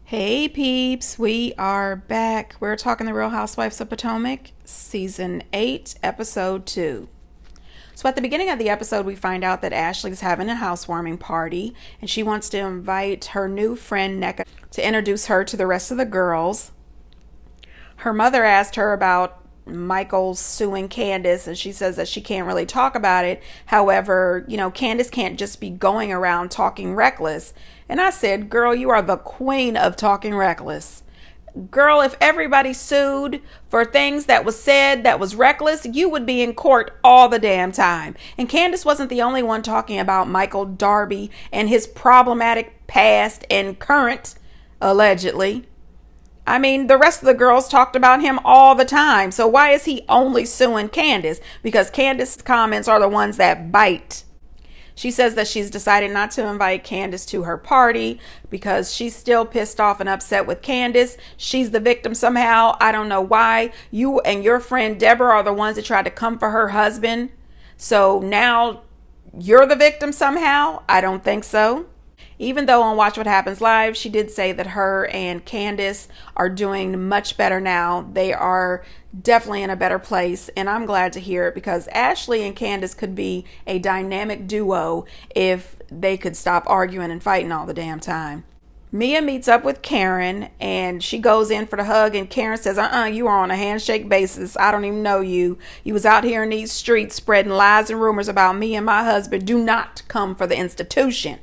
Hey peeps, we are back. We're talking The Real Housewives of Potomac, Season 8, Episode 2. So at the beginning of the episode, we find out that Ashley's having a housewarming party, and she wants to invite her new friend, Nneka, to introduce her to the rest of the girls. Her mother asked her about Michael suing Candace, and she says that she can't really talk about it. However, Candace can't just be going around talking reckless. And I said, girl, you are the queen of talking reckless. Girl, if everybody sued for things that was said that was reckless, you would be in court all the damn time. And Candace wasn't the only one talking about Michael Darby and his problematic past and current, allegedly. I mean, the rest of the girls talked about him all the time. So why is he only suing Candace? Because Candace's comments are the ones that bite. She says that she's decided not to invite Candace to her party because she's still pissed off and upset with Candace. She's the victim somehow. I don't know why. You and your friend Deborah are the ones that tried to come for her husband. So now you're the victim somehow? I don't think so. Even though on Watch What Happens Live, she did say that her and Candace are doing much better now. They are definitely in a better place, and I'm glad to hear it because Ashley and Candace could be a dynamic duo if they could stop arguing and fighting all the damn time. Mia meets up with Karen, and she goes in for the hug, and Karen says, you are on a handshake basis. I don't even know you. You was out here in these streets spreading lies and rumors about me and my husband. Do not come for the institution.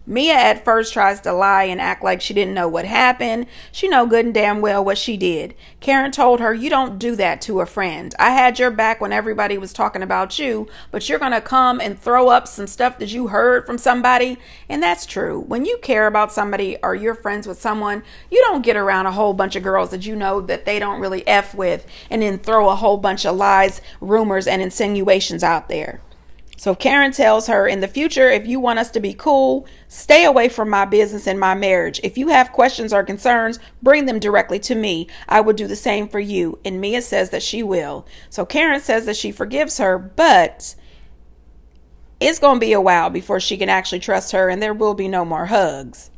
Mia at first tries to lie and act like she didn't know what happened. She know good and damn well what she did. Karen told her, you don't do that to a friend. I had your back when everybody was talking about you, but you're going to come and throw up some stuff that you heard from somebody. And that's true. When you care about somebody or you're friends with someone, you don't get around a whole bunch of girls that you know that they don't really F with and then throw a whole bunch of lies, rumors, and insinuations out there. So Karen tells her, in the future, if you want us to be cool, stay away from my business and my marriage. If you have questions or concerns, bring them directly to me. I will do the same for you. And Mia says that she will. So Karen says that she forgives her, but it's going to be a while before she can actually trust her, and there will be no more hugs.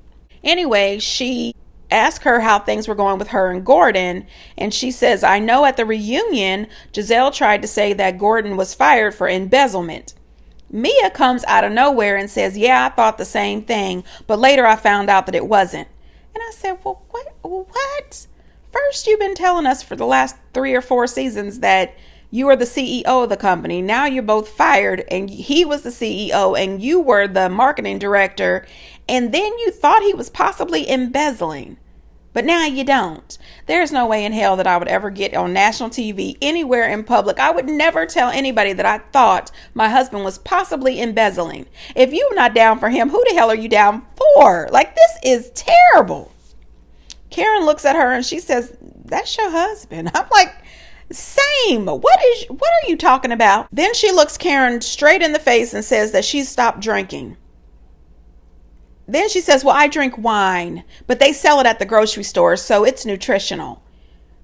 Anyway, she asked her how things were going with her and Gordon, and she says, I know at the reunion, Giselle tried to say that Gordon was fired for embezzlement. Mia comes out of nowhere and says, yeah, I thought the same thing, but later I found out that it wasn't. And I said, well, what? First, you've been telling us for the last 3 or 4 seasons that you are the CEO of the company. Now you're both fired, and he was the CEO and you were the marketing director. And then you thought he was possibly embezzling. But now you don't. There's no way in hell that I would ever get on national TV anywhere in public. I would never tell anybody that I thought my husband was possibly embezzling. If you're not down for him, who the hell are you down for? Like, this is terrible. Karen looks at her and she says, that's your husband. I'm like, same. What are you talking about? Then she looks Karen straight in the face and says that she's stopped drinking. Then she says, well, I drink wine, but they sell it at the grocery store, so it's nutritional.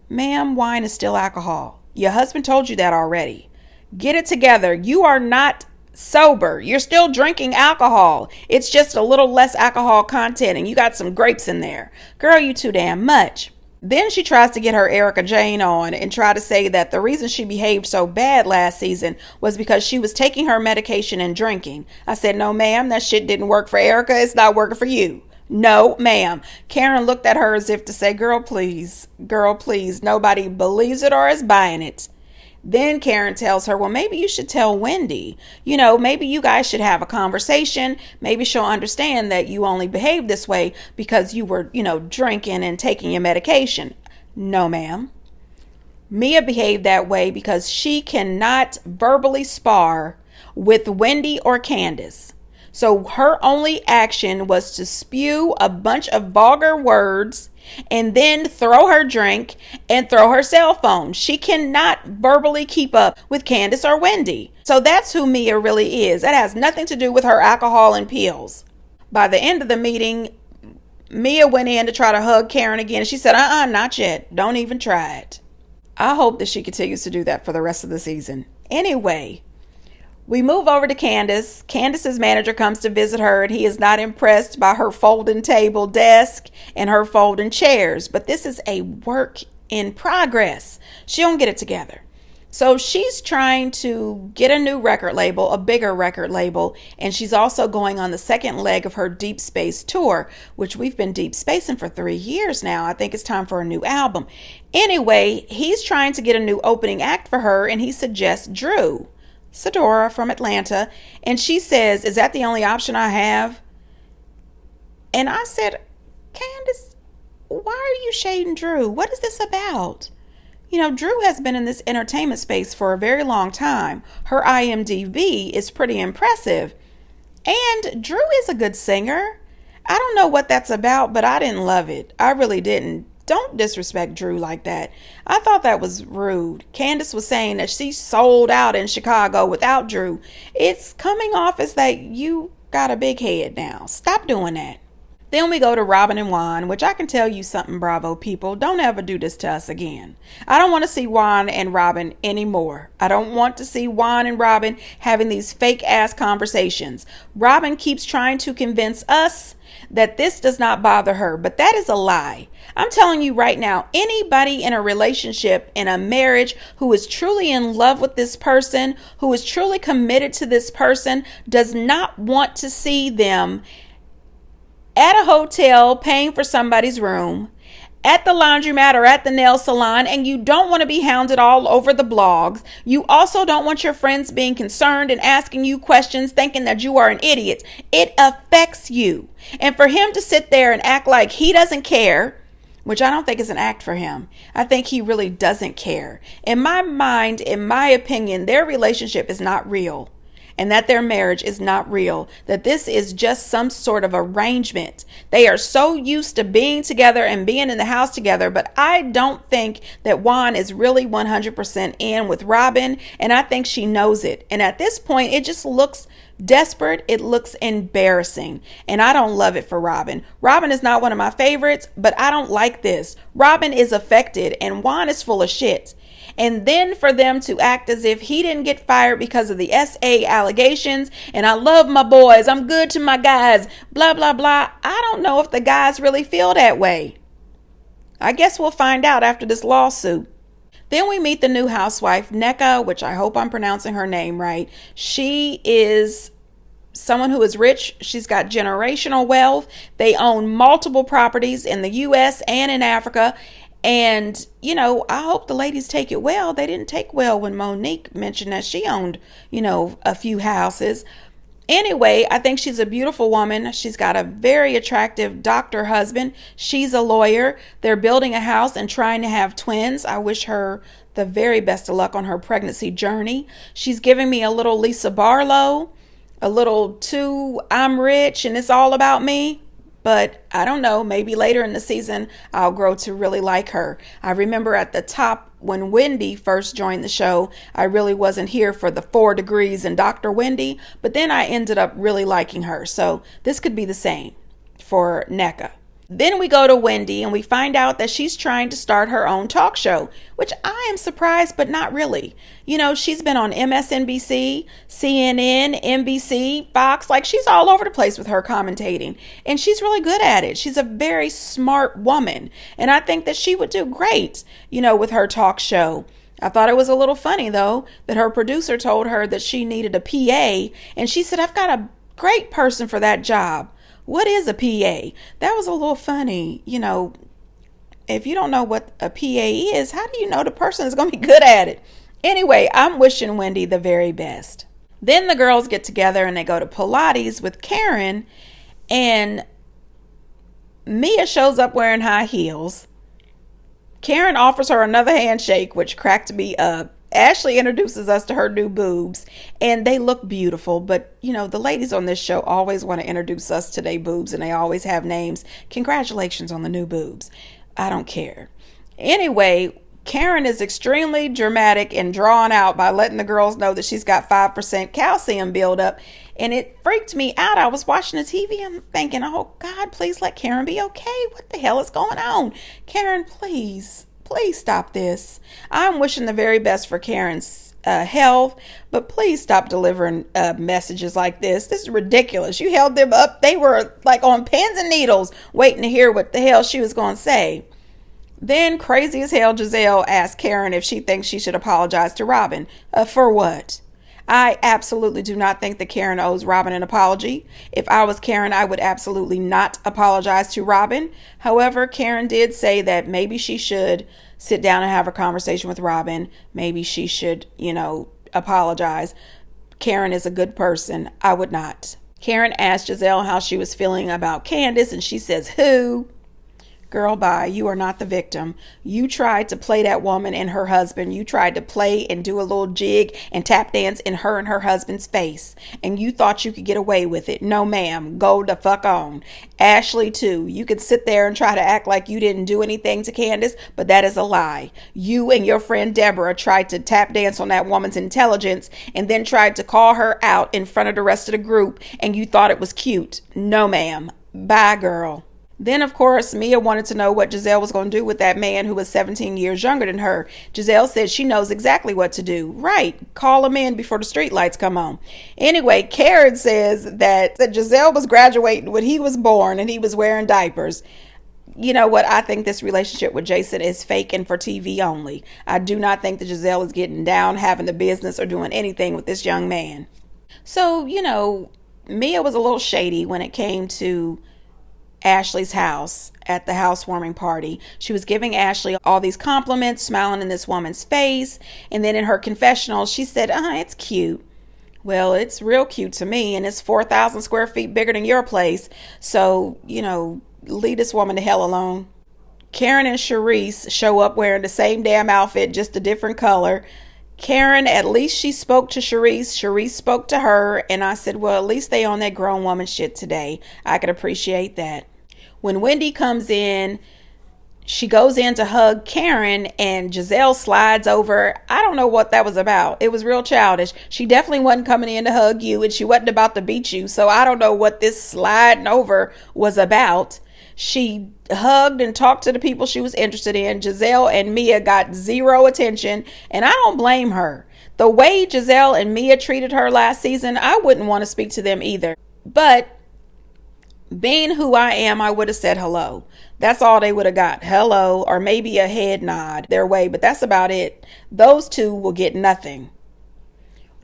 Ma'am, wine is still alcohol. Your husband told you that already. Get it together. You are not sober. You're still drinking alcohol. It's just a little less alcohol content, and you got some grapes in there. Girl, you too damn much. Then she tries to get her Erica Jane on and try to say that the reason she behaved so bad last season was because she was taking her medication and drinking. I said, no, ma'am, that shit didn't work for Erica. It's not working for you. No, ma'am. Karen looked at her as if to say, girl, please. Nobody believes it or is buying it. Then Karen tells her, well, maybe you should tell Wendy. Maybe you guys should have a conversation. Maybe she'll understand that you only behaved this way because you were, drinking and taking your medication. No, ma'am. Mia behaved that way because she cannot verbally spar with Wendy or Candace. So her only action was to spew a bunch of vulgar words and then throw her drink and throw her cell phone. She cannot verbally keep up with Candace or Wendy. So that's who Mia really is. That has nothing to do with her alcohol and pills. By the end of the meeting, Mia went in to try to hug Karen again. And she said, not yet. Don't even try it. I hope that she continues to do that for the rest of the season. Anyway, We move over to Candace. Candace's manager comes to visit her, and he is not impressed by her folding table desk and her folding chairs. But this is a work in progress. She don't get it together. So she's trying to get a new record label, a bigger record label, and she's also going on the second leg of her Deep Space tour, which we've been deep spacing for 3 years now. I think it's time for a new album. Anyway, he's trying to get a new opening act for her, and he suggests Drew Sidora from Atlanta, and she says, "Is that the only option I have?" And I said, "Candace, why are you shading Drew? What is this about?" You know, Drew has been in this entertainment space for a very long time. Her IMDb is pretty impressive. And Drew is a good singer. I don't know what that's about, but I didn't love it. I really didn't. Don't disrespect Drew like that. I thought that was rude. Candace was saying that she sold out in Chicago without Drew. It's coming off as that you got a big head now. Stop doing that. Then we go to Robin and Juan, which I can tell you something, Bravo people. Don't ever do this to us again. I don't want to see Juan and Robin anymore. I don't want to see Juan and Robin having these fake ass conversations. Robin keeps trying to convince us that this does not bother her, but that is a lie. I'm telling you right now, anybody in a relationship, in a marriage, who is truly in love with this person, who is truly committed to this person, does not want to see them at a hotel paying for somebody's room, at the laundromat or at the nail salon, and you don't want to be hounded all over the blogs. You also don't want your friends being concerned and asking you questions thinking that you are an idiot. It affects you. And for him to sit there and act like he doesn't care, which I don't think is an act for him. I think he really doesn't care. In my mind, in my opinion, their relationship is not real. And that their marriage is not real, that this is just some sort of arrangement. They are so used to being together and being in the house together, but I don't think that Juan is really 100% in with Robin, and I think she knows it. And at this point, it just looks desperate. It looks embarrassing, and I don't love it for Robin. Robin is not one of my favorites, but I don't like this. Robin is affected, and Juan is full of shit. And then for them to act as if he didn't get fired because of the SA allegations, and I love my boys, I'm good to my guys, blah, blah, blah. I don't know if the guys really feel that way. I guess we'll find out after this lawsuit. Then we meet the new housewife, Nneka, which I hope I'm pronouncing her name right. She is someone who is rich. She's got generational wealth. They own multiple properties in the U.S. and in Africa. And, you know, I hope the ladies take it well. They didn't take well when Monique mentioned that she owned, you know, a few houses. Anyway, I think she's a beautiful woman. She's got a very attractive doctor husband. She's a lawyer. They're building a house and trying to have twins. I wish her the very best of luck on her pregnancy journey. She's giving me a little Lisa Barlow, a little too I'm rich and it's all about me. But I don't know, maybe later in the season, I'll grow to really like her. I remember at the top when Wendy first joined the show, I really wasn't here for the 4 degrees and Dr. Wendy, but then I ended up really liking her. So this could be the same for Nneka. Then we go to Wendy and we find out that she's trying to start her own talk show, which I am surprised, but not really. You know, she's been on MSNBC, CNN, NBC, Fox, like she's all over the place with her commentating, and she's really good at it. She's a very smart woman, and I think that she would do great, you know, with her talk show. I thought it was a little funny, though, that her producer told her that she needed a PA, and she said, I've got a great person for that job. What is a PA? That was a little funny. You know, if you don't know what a PA is, how do you know the person is going to be good at it? Anyway, I'm wishing Wendy the very best. Then the girls get together and they go to Pilates with Karen, and Mia shows up wearing high heels. Karen offers her another handshake, which cracked me up. Ashley introduces us to her new boobs, and they look beautiful. But, you know, the ladies on this show always want to introduce us to their boobs, and they always have names. Congratulations on the new boobs. I don't care. Anyway, Karen is extremely dramatic and drawn out by letting the girls know that she's got 5% calcium buildup, and it freaked me out. I was watching the TV and thinking, oh, God, please let Karen be okay. What the hell is going on? Karen, please stop this. I'm wishing the very best for Karen's health, but please stop delivering messages like this. This is ridiculous. You held them up. They were like on pins and needles waiting to hear what the hell she was going to say. Then, crazy as hell, Giselle asked Karen if she thinks she should apologize to Robin. For what? I absolutely do not think that Karen owes Robin an apology. If I was Karen, I would absolutely not apologize to Robin. However, Karen did say that maybe she should sit down and have a conversation with Robin. Maybe she should, apologize. Karen is a good person. I would not. Karen asked Giselle how she was feeling about Candace, and she says, who? Girl, bye. You are not the victim. You tried to play that woman and her husband. You tried to play and do a little jig and tap dance in her and her husband's face. And you thought you could get away with it. No, ma'am. Go the fuck on. Ashley, too. You could sit there and try to act like you didn't do anything to Candace, but that is a lie. You and your friend Deborah tried to tap dance on that woman's intelligence and then tried to call her out in front of the rest of the group, and you thought it was cute. No, ma'am. Bye, girl. Then, of course, Mia wanted to know what Giselle was going to do with that man who was 17 years younger than her. Giselle said she knows exactly what to do. Right. Call him in before the streetlights come on. Anyway, Karen says that Giselle was graduating when he was born and he was wearing diapers. You know what? I think this relationship with Jason is fake and for TV only. I do not think that Giselle is getting down, having the business, or doing anything with this young man. So, Mia was a little shady when it came to Ashley's house at the housewarming party. She was giving Ashley all these compliments, smiling in this woman's face. And then in her confessional, she said, it's cute. Well, it's real cute to me. And it's 4,000 square feet bigger than your place. So, leave this woman the hell alone. Karen and Charisse show up wearing the same damn outfit, just a different color. Karen, at least she spoke to Charisse. Charisse spoke to her. And I said, well, at least they on that grown woman shit today. I could appreciate that. When Wendy comes in, she goes in to hug Karen and Giselle slides over. I don't know what that was about. It was real childish. She definitely wasn't coming in to hug you and she wasn't about to beat you. So I don't know what this sliding over was about. She hugged and talked to the people she was interested in. Giselle and Mia got zero attention, and I don't blame her. The way Giselle and Mia treated her last season, I wouldn't want to speak to them either. But being who I am, I would have said hello. That's all they would have got. Hello, or maybe a head nod their way, but that's about it. Those two will get nothing.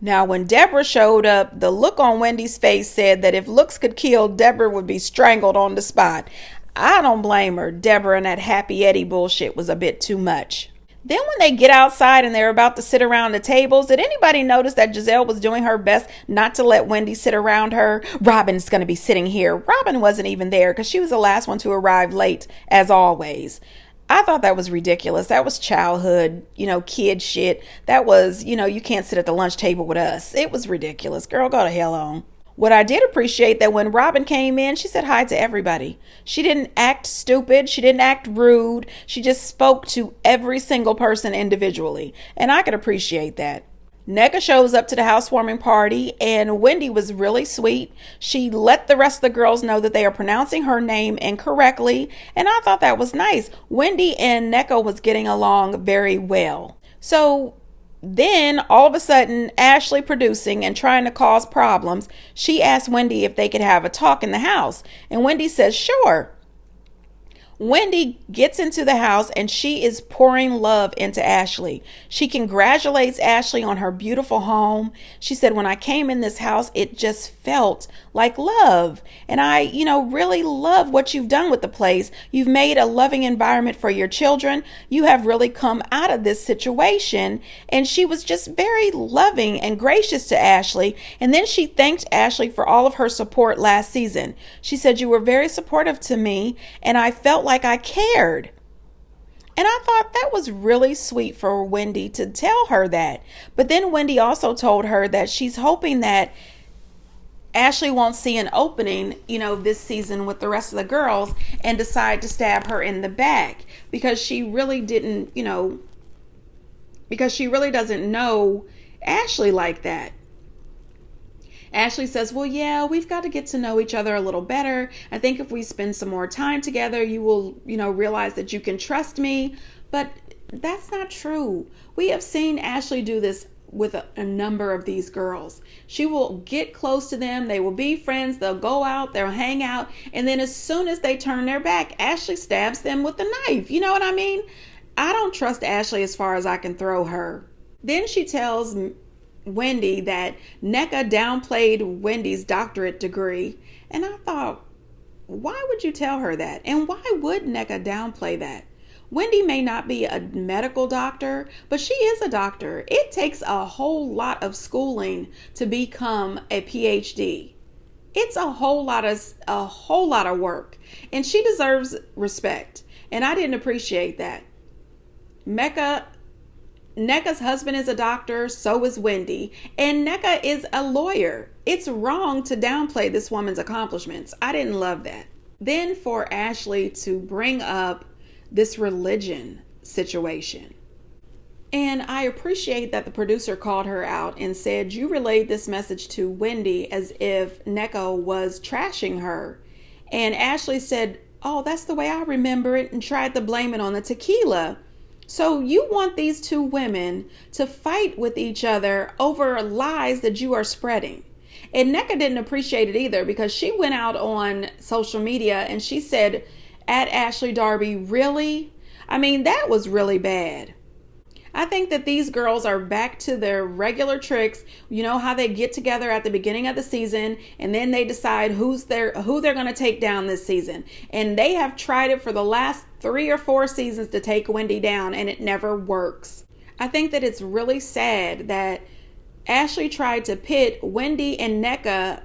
Now, when Deborah showed up, the look on Wendy's face said that if looks could kill, Deborah would be strangled on the spot. I don't blame her. Deborah and that Happy Eddie bullshit was a bit too much. Then when they get outside and they're about to sit around the tables, did anybody notice that Giselle was doing her best not to let Wendy sit around her? Robin's going to be sitting here. Robin wasn't even there because she was the last one to arrive late, as always. I thought that was ridiculous. That was childhood, kid shit. That was, you can't sit at the lunch table with us. It was ridiculous. Girl, go to hell on. What I did appreciate that when Robin came in, she said hi to everybody. She didn't act stupid. She didn't act rude. She just spoke to every single person individually. And I could appreciate that. Nneka shows up to the housewarming party and Wendy was really sweet. She let the rest of the girls know that they are pronouncing her name incorrectly. And I thought that was nice. Wendy and Nneka was getting along very well. So then all of a sudden, Ashley producing and trying to cause problems, she asked Wendy if they could have a talk in the house. And Wendy says, sure. Wendy gets into the house and she is pouring love into Ashley. She congratulates Ashley on her beautiful home. She said, when I came in this house, it just felt like love. And I, really love what you've done with the place. You've made a loving environment for your children. You have really come out of this situation. And she was just very loving and gracious to Ashley. And then she thanked Ashley for all of her support last season. She said, you were very supportive to me and I felt like I cared. And I thought that was really sweet for Wendy to tell her that. But then Wendy also told her that she's hoping that Ashley won't see an opening, this season with the rest of the girls and decide to stab her in the back because she really didn't, because she really doesn't know Ashley like that. Ashley says, well, yeah, we've got to get to know each other a little better. I think if we spend some more time together, you will, realize that you can trust me. But that's not true. We have seen Ashley do this with a number of these girls. She will get close to them. They will be friends. They'll go out. They'll hang out. And then as soon as they turn their back, Ashley stabs them with the knife. You know what I mean? I don't trust Ashley as far as I can throw her. Then she tells Wendy that Nneka downplayed Wendy's doctorate degree. And I thought, why would you tell her that? And why would Nneka downplay that? Wendy may not be a medical doctor, but she is a doctor. It takes a whole lot of schooling to become a PhD. It's a whole lot of work, and she deserves respect. And I didn't appreciate that. Nneka's husband is a doctor, so is Wendy, and Nneka is a lawyer. It's wrong to downplay this woman's accomplishments. I didn't love that. Then for Ashley to bring up this religion situation. And I appreciate that the producer called her out and said, you relayed this message to Wendy as if Nneka was trashing her. And Ashley said, oh, that's the way I remember it, and tried to blame it on the tequila. So you want these two women to fight with each other over lies that you are spreading. And Nneka didn't appreciate it either, because she went out on social media and she said, at Ashley Darby, really? I mean, that was really bad. I think that these girls are back to their regular tricks. You know how they get together at the beginning of the season and then they decide who they're going to take down this season. And they have tried it for the last 3 or 4 seasons to take Wendy down, and it never works. I think that it's really sad that Ashley tried to pit Wendy and Nneka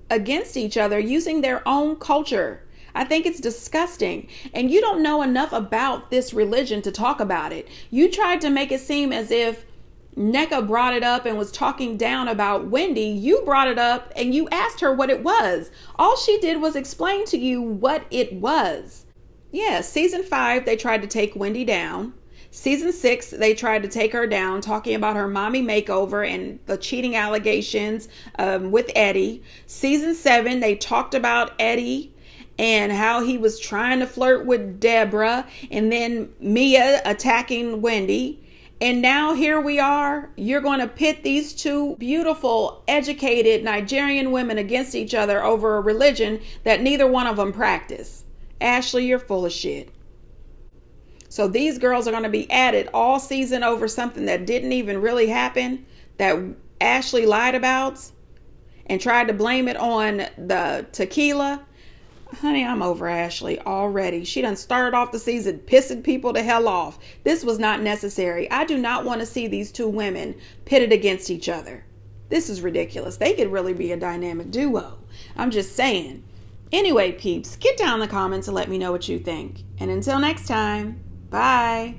against each other using their own culture. I think it's disgusting. And you don't know enough about this religion to talk about it. You tried to make it seem as if Nneka brought it up and was talking down about Wendy. You brought it up and you asked her what it was. All she did was explain to you what it was. Yeah, season 5, they tried to take Wendy down. Season 6, they tried to take her down, talking about her mommy makeover and the cheating allegations with Eddie. Season 7, they talked about Eddie and how he was trying to flirt with Deborah, and then Mia attacking Wendy. And now here we are. You're going to pit these two beautiful, educated Nigerian women against each other over a religion that neither one of them practice. Ashley, you're full of shit. So these girls are going to be at it all season over something that didn't even really happen, that Ashley lied about and tried to blame it on the tequila. Honey, I'm over Ashley already. She done started off the season pissing people the hell off. This was not necessary. I do not want to see these two women pitted against each other. This is ridiculous. They could really be a dynamic duo. I'm just saying. Anyway, peeps, get down in the comments and let me know what you think. And until next time, bye.